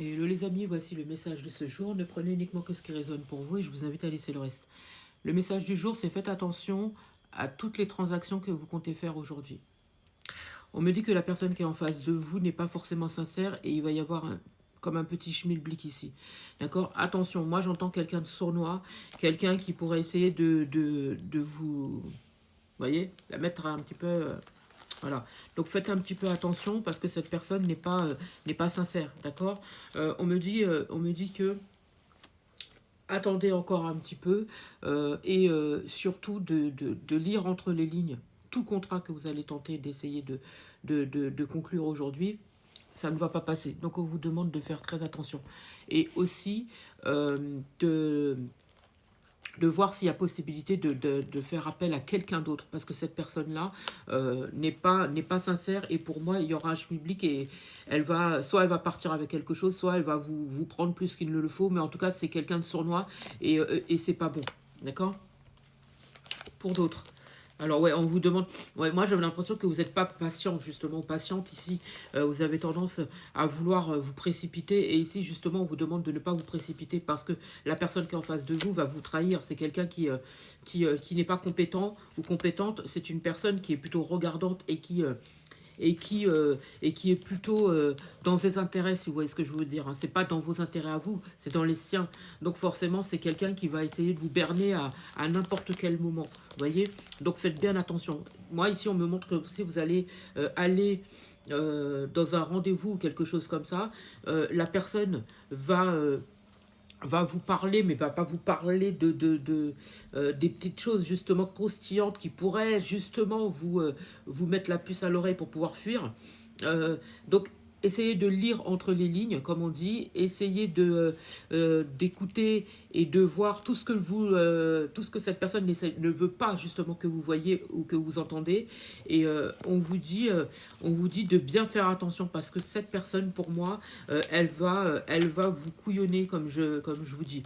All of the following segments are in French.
Et hello les amis, voici le message de ce jour. Ne prenez uniquement que ce qui résonne pour vous et je vous invite à laisser le reste. Le message du jour, c'est faites attention à toutes les transactions que vous comptez faire aujourd'hui. On me dit que la personne qui est en face de vous n'est pas forcément sincère et il va y avoir comme un petit schmilblick ici. D'accord? Attention, moi j'entends quelqu'un de sournois, quelqu'un qui pourrait essayer de vous... voyez? La mettre un petit peu... voilà. Donc faites un petit peu attention parce que cette personne n'est pas sincère. D'accord? On me dit que attendez encore un petit peu et surtout de lire entre les lignes tout contrat que vous allez tenter d'essayer de conclure aujourd'hui, ça ne va pas passer. Donc on vous demande de faire très attention. Et aussi de voir s'il y a possibilité de faire appel à quelqu'un d'autre, parce que cette personne-là n'est pas sincère, et pour moi, il y aura un schmilblick, et soit elle va partir avec quelque chose, soit elle va vous prendre plus qu'il ne le faut, mais en tout cas, c'est quelqu'un de sournois, et c'est pas bon, d'accord? Pour d'autres. Alors ouais, on vous demande... Ouais, moi j'ai l'impression que vous n'êtes pas patient, justement, patiente ici. Vous avez tendance à vouloir vous précipiter. Et ici, justement, on vous demande de ne pas vous précipiter parce que la personne qui est en face de vous va vous trahir. C'est quelqu'un qui n'est pas compétent ou compétente. C'est une personne qui est plutôt regardante et qui est plutôt dans ses intérêts, si vous voyez ce que je veux dire. Hein. C'est pas dans vos intérêts à vous, c'est dans les siens. Donc forcément, c'est quelqu'un qui va essayer de vous berner à n'importe quel moment. Vous voyez? Donc faites bien attention. Moi, ici, on me montre que si vous allez aller dans un rendez-vous ou quelque chose comme ça, la personne va vous parler, mais va pas vous parler des petites choses justement croustillantes qui pourraient justement vous mettre la puce à l'oreille pour pouvoir fuir. Donc, essayez de lire entre les lignes, comme on dit. Essayez d'écouter et de voir tout ce que cette personne ne veut pas justement que vous voyez ou que vous entendez. Et on vous dit de bien faire attention parce que cette personne, pour moi, elle va vous couillonner comme je vous dis.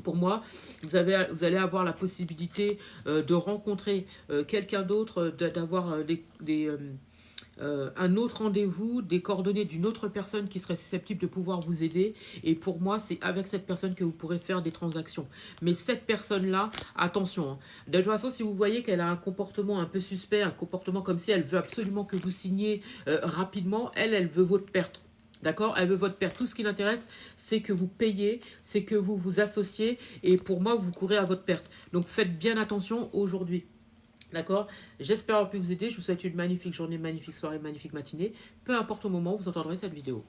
Pour moi, vous allez avoir la possibilité de rencontrer quelqu'un d'autre, d'avoir un autre rendez-vous, des coordonnées d'une autre personne qui serait susceptible de pouvoir vous aider. Et pour moi, c'est avec cette personne que vous pourrez faire des transactions. Mais cette personne-là, attention. Hein. De toute façon, si vous voyez qu'elle a un comportement un peu suspect, un comportement comme si elle veut absolument que vous signiez rapidement, elle veut votre perte. D'accord? Elle veut votre perte. Tout ce qui l'intéresse, c'est que vous payez, c'est que vous vous associez. Et pour moi, vous courez à votre perte. Donc faites bien attention aujourd'hui. D'accord? J'espère avoir pu vous aider. Je vous souhaite une magnifique journée, magnifique soirée, magnifique matinée. Peu importe au moment où vous entendrez cette vidéo.